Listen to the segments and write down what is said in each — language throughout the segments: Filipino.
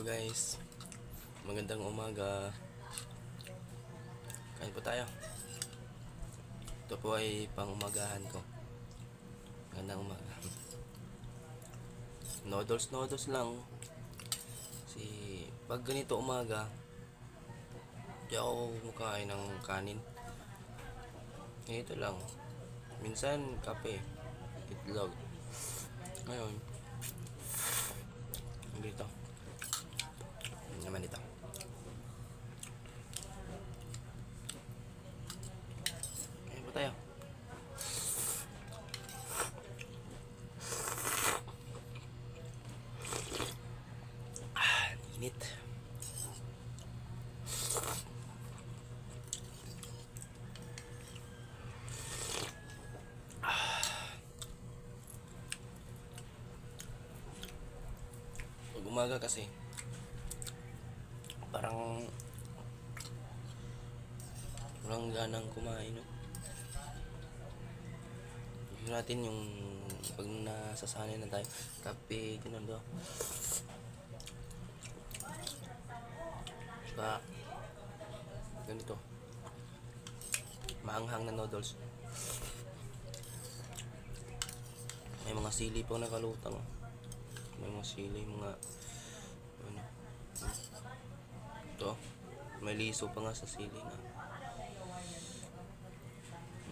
guys, magandang umaga. Kain po tayo. Ito po ay pang-umagahan ko. Magandang umaga. Noodles lang. Kasi pag ganito umaga, di ako kumakain ng kanin. Ito lang. Minsan kape, itlog. Ngayon, dito. Naman ito. Kain po tayo. Init. Pag umaga kasi, parang walang ganang kumain, no? Yun natin yung pag nasasanay na tayo, kape, gano'n do. Saka, ganito, maanghang na noodles. May mga sili po nakalutang. May mga sili, mga ano. Ito, may liso pa nga sa sili na.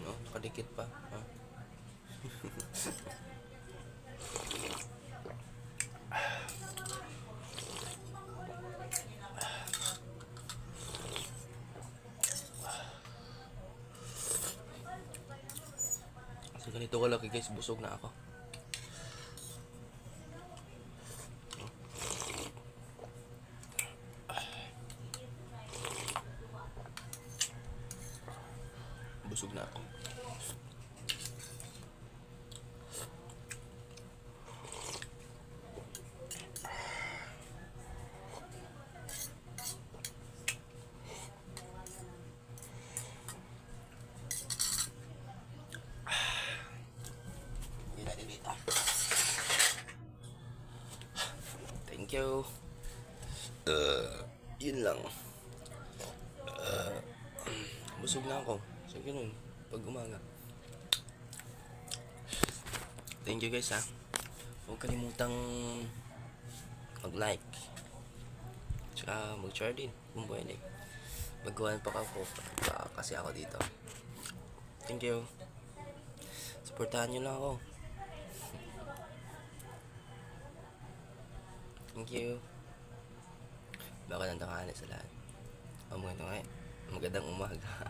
No, nakadikit pa. Ha? So ganito kalaki guys, busog na ako. Busog na ako. Hindi natin dito. Thank you. Yun lang. Busog na ako. So ganun, pag umaga. Thank you guys ha. Huwag kalimutang mag-like. Tsaka mag-share din kung pwede. Magawan pa kasi ako dito. Thank you. Supportahan nyo lang ako. Thank you. Baka nang tanghali sa lahat. Magandang umaga.